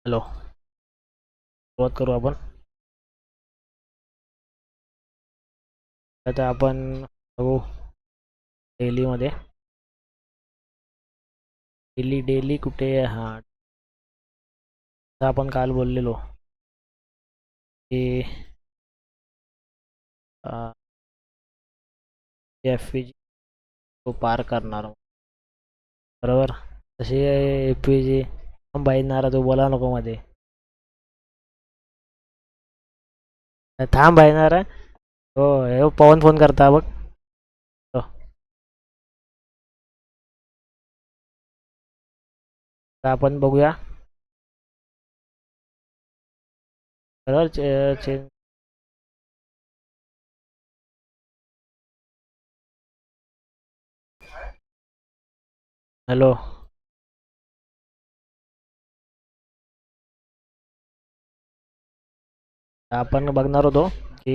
Hello. सुरुवात करू आपण. आता आपण बघू डेलीमध्ये. डेली डेली कुठे हा आता आपण काल बोललेलो की एफ पी जी तो पार करणार आहोत. बरोबर. तशी एफ पी जी बाईनारा तो बोला नको मध्ये. थांब बाईनारा. हो हे पवन फोन करता बघ. हो. आता आपण बघूया. बरोबर चेंज. हॅलो. आपण बघणार होतो की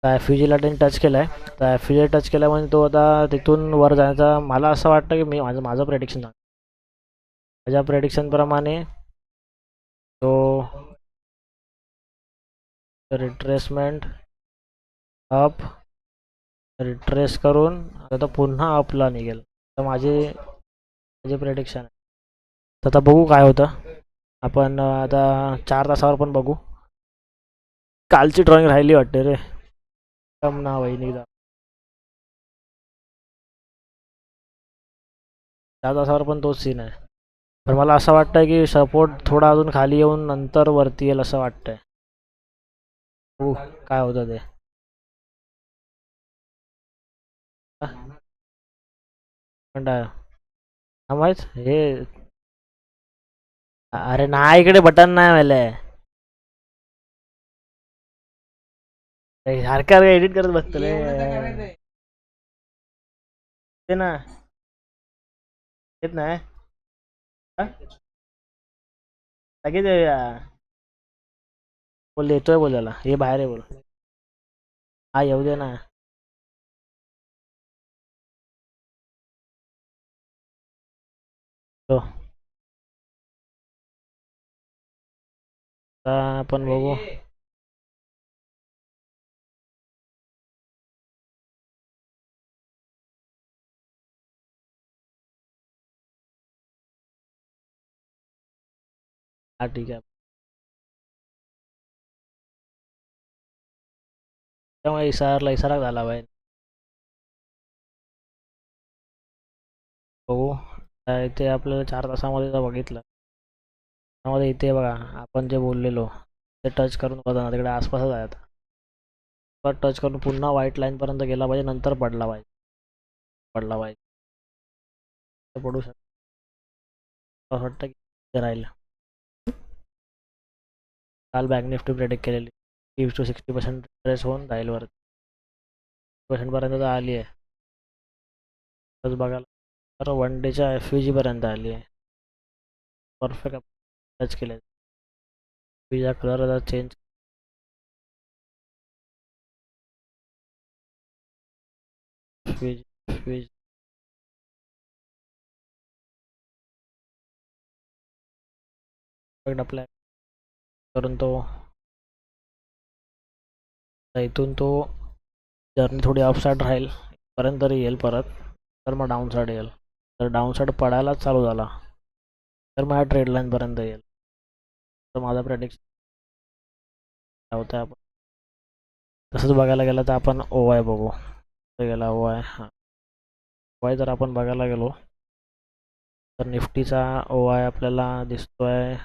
एफ जी ला त्यांनी टच केलाय. तर एफ जी टच केल्यामुळे तो आता तिथून वर जाण्याचा मला असं वाटतं की मी माझं प्रेडिक्शन माझ्या प्रेडिक्शन प्रमाणे तो रिट्रेसमेंट अप रिट्रेस करून आता तो पुन्हा अपला निघेल. तर माझे माझे प्रेडिक्शन आहे. तर आता बघू काय होतं. आपण आता 4 तासावर पण बघू. कालची ड्रॉइंग राहिली वाटते रे. कम ना वहिनी. 4 तासावर पण तोच सीन आहे. पण मला असं वाटतंय की सपोर्ट थोडा अजून खाली येऊन नंतर वरती येईल असं वाटतंय. बघू काय होतं ते. कंटाळा. हा माहित हे. अरे नाही इकडे बटन नाही मला. सारखं एडिट करत बसतो रे. ते ना येत नाही. हा? लगेच बोल येतोय बोलायला हे बाहेर आहे बोल. हा येऊ दे ना. तो आता आपण बघू. हा ठीक आहे. त्यामुळे इसारा झाला पाहिजे. बघू. इथे आपल्याला 4 तासामध्ये जर बघितलं त्यामध्ये इथे बघा आपण जे बोललेलो ते टच करून बघा ना तिकडे आसपासच आहे आता. टच करून पुन्हा व्हाईट लाईन पर्यंत गेला पाहिजे नंतर पडला पाहिजे. पडू शकतो. असं वाटतं की ते राहील. काल बँक निफ्टी प्रेडिक्ट केलेली 50 to 60% ट्रेस होऊन जाईल वर. पर्यंत तर आली आहे. तसं बघायला तर वन डेच्या एफ जी पर्यंत आली आहे. परफेक्ट टच केले. पिझ्झा कलर आता चेंज. फ्रीज फ्रीज अप्लाय करून तो इथून तो जर्नी थोडी अपसाईड राहील पर्यंत तरी येईल परत. तर मग डाऊन साईड येईल. तर डाऊन साईड पडायलाच चालू झाला तर माझ्या ट्रेड लाईन पर्यंत येईल. तर माझा प्रेडिक्शन होता. आपण तसंच बघायला गेलं तर आपण ओ आय बघू. गेला ओ आय. हां ओ आय जर आपण बघायला गेलो तर निफ्टीचा ओ आय आपल्याला दिसतोय.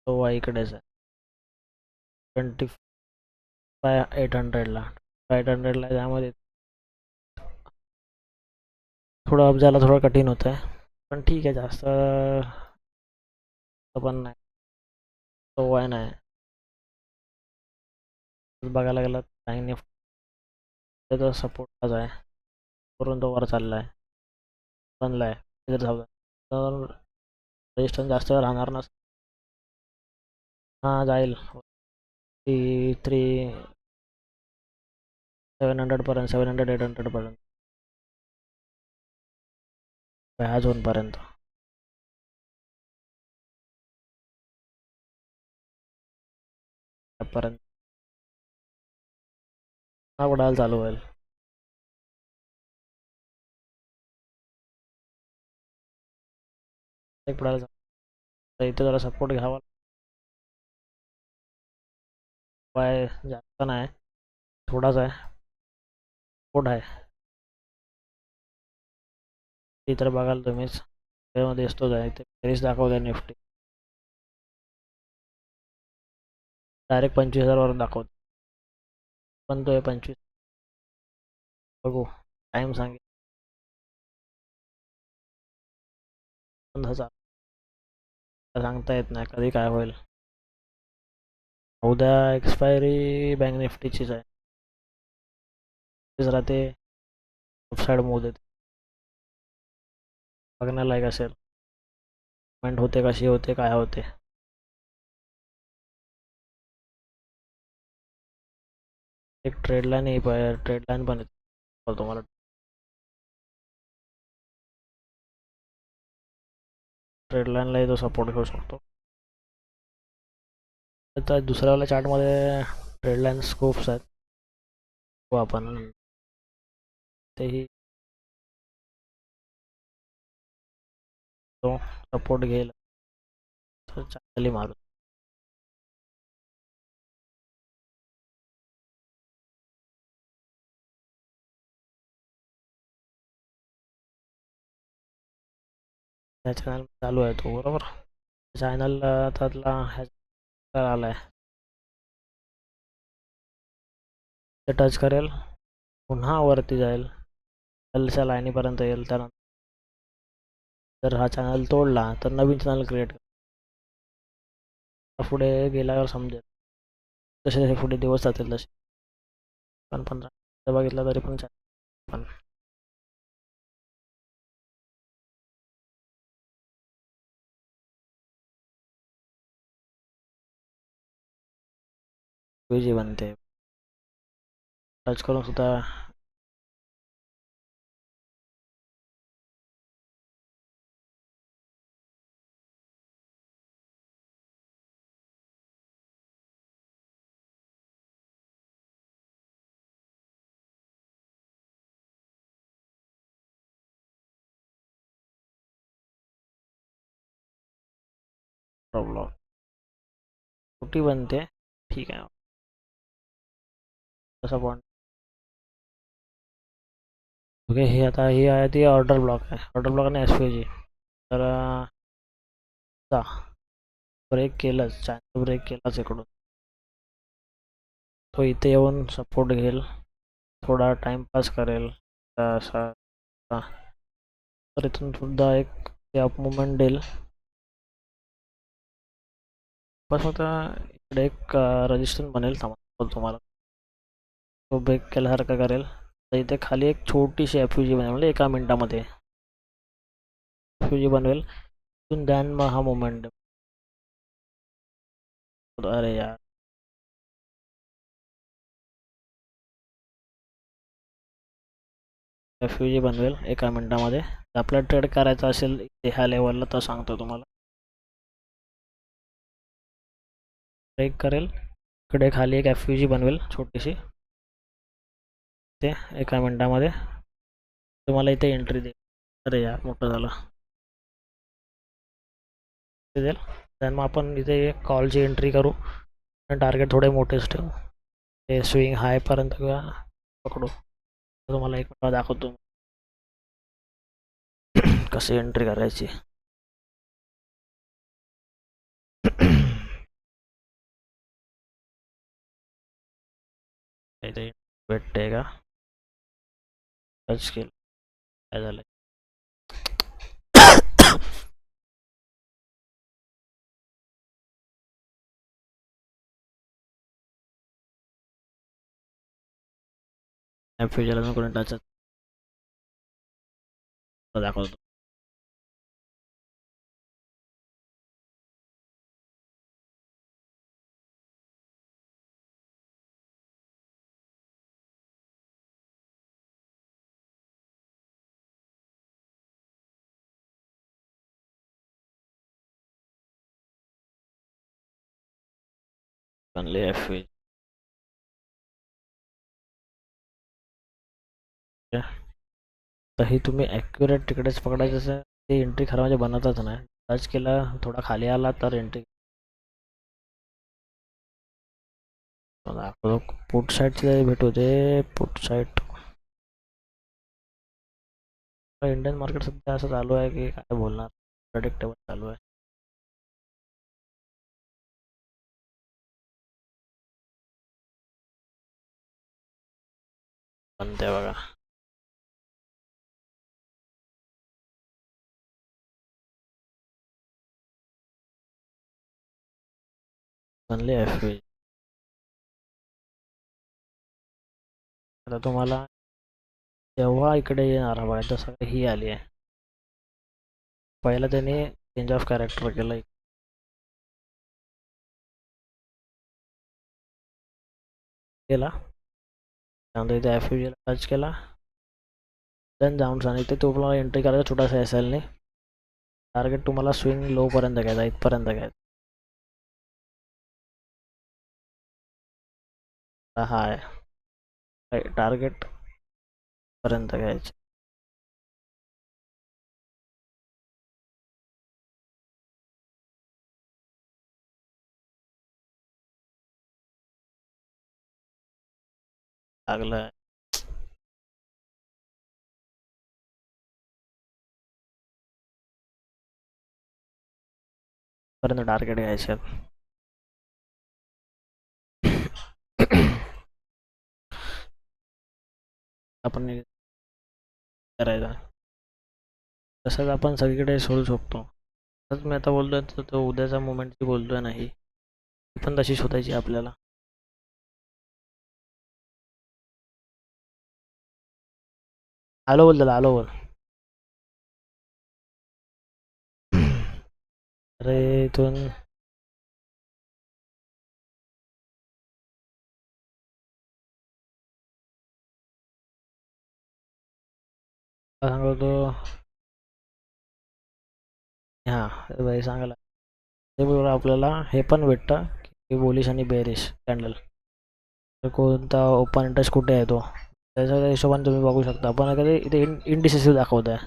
ओ आय इकडेच आहे 25,800ला. 800ला त्यामध्ये थोडं अप जायला थोडं कठीण होतं आहे. पण ठीक आहे जास्त पण नाही. ओ आय नाही बघायला गेलं बँक निफ्टी तर सपोर्टच आहे. वरून तो वर चालला आहे. बनला आहे इधर जाऊ. तर रेजिस्टन्स जास्त वेळ राहणार नस. हां जाईल. 3 700 पर्यंत 700 800 पर्यंत. ह्या झोनपर्यंत पर्यंत हा पडायला चालू होईल. एक पडायला तर इथे जरा सपोर्ट घ्यावा. पाय जास्त नाही, थोडाच आहे, सपोर्ट आहे. इतर बघाल तुम्हीच त्यामध्ये असतोच आहे, ते फेरीच दाखवते निफ्टी डायरेक्ट 25,000 वर दाखवते. पण तो आहे 25. बघू टाइम सांगेल 10,000, सांगता येत नाही कधी काय होईल. उद्या एक्सपायरी बँक निफ्टीचीच आहे. तेच राहते साईड मूव देते, बघण्यालायक असेल. पेमेंट होते, कशी होते, काय होते. एक ट्रेड लाईन ट्रेड लाईन पण येते तुम्हाला. ट्रेड लाईनलाही तो सपोर्ट घेऊ शकतो. तर दुसऱ्यावाल्या चार्टमध्ये ट्रेड लाईन्स खूप आहेत, तो आपण तेही तो सपोर्ट घेईल तर चांगली मारू. त्या चॅनल चालू आहे तो, बरोबर. चॅनल त्यातला ह्याचा आला आहे, ते टच करेल पुन्हा वरती जाईल, खालच्या लाईनीपर्यंत येईल. त्यानंतर जर हा चॅनल तोडला तर नवीन चॅनल क्रिएट पुढे गेल्यावर समजेल. जसे जसे पुढे दिवस जातील तसे पण 15 बघितलं तरी पण पण जी बनते टच करून सुद्धा. प्रॉब्लेम छोटी बनते, ठीक आहे. तसा पॉईंट ओके. हे आता ही आहे ती ऑर्डर ब्लॉक आहे, ऑर्डर ब्लॉक आणि एस तर ब्रेक केलंच, चॅनल ब्रेक केलाच इकडून, तो इथे येऊन सपोर्ट घेईल, थोडा टाइमपास करेल असा. तर इथून सुद्धा एक अप मुवमेंट देईल. बस फक्त इकडे एक रजिस्टर बनेल, तुम्हाला तो ब्रेक केल्यासारखं करेल. तर इथे खाली एक छोटीशी एफ यू जी बनेल, म्हणजे एका मिनिटामध्ये एफ यू जी बनवेल. तिथून ध्यान मग हा मुवमेंट. अरे यार, एफ यू जी बनवेल एका मिनिटामध्ये. आपला ट्रेड करायचा असेल ह्या लेवलला तर सांगतो तुम्हाला, ब्रेक करेल इकडे खाली एक एफ यू जी बनवेल छोटीशी, ते एका मिनिटामध्ये तुम्हाला इथे एंट्री देईल. अरे यार मोठं झालं देईल. मग आपण इथे कॉलची एंट्री करू आणि टार्गेट थोडे मोठेच ठेवू, ते स्विंग हायपर्यंत किंवा पकडू. तुम्हाला एक मिनिट दाखवतो कशी एंट्री करायची. इथे भेटते का, टच केलं काय झालं. फ्युचर कोणी टच दाखवतो. बनले एफ व्ही. तर ही तुम्ही ॲक्युरेट तिकडेच पकडायचं असेल ते एंट्री खरं म्हणजे बनतच नाही. टच केला थोडा खाली आला तर एंट्री दाखवतो. पुट साईडची भेट होते. पुट साईड इंडियन मार्केट सध्या असं चालू आहे की काय बोलणार, प्रेडिक्टेबल चालू आहे. बनते बघा. बनले एफ व्ही. आता तुम्हाला जेव्हा इकडे येणार बघा जसं ही आली आहे, पहिला त्याने चेंज ऑफ कॅरेक्टर केलं. केला त्यानंतर इथे एफ ला टच केला, देन जाऊन आणि इथे तुम्हाला एंट्री करायचा छोटासा एस एलने. टार्गेट तुम्हाला स्विंग लोपर्यंत घ्यायचा, इथपर्यंत घ्यायचा. हा आहे टार्गेट पर्यंत घ्यायचे. लागलं. पर्यंत टार्गेट घ्यायचे. आपण करायचा तसंच आपण सगळीकडे सोडू शकतो. तसंच मी आता बोलतोय तर तो उद्याचा मोमेंटची बोलतोय नाही, ती पण तशी शोधायची आपल्याला. आलो बोल त्याला, आलो बोल. अरे इथून काय सांगतो. हां बाई सांगायला ते बरोबर आपल्याला हे पण भेटतं की बोलिश आणि बेरिश कॅन्डल, तर कोणता ओपन इंटरेस्ट कुठे आहे तो त्याच्या हिशोबाने तुम्ही बघू शकता. आपण इथे इनडिसिसिव्ह दाखवत आहे.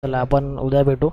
चला आपण उद्या भेटू.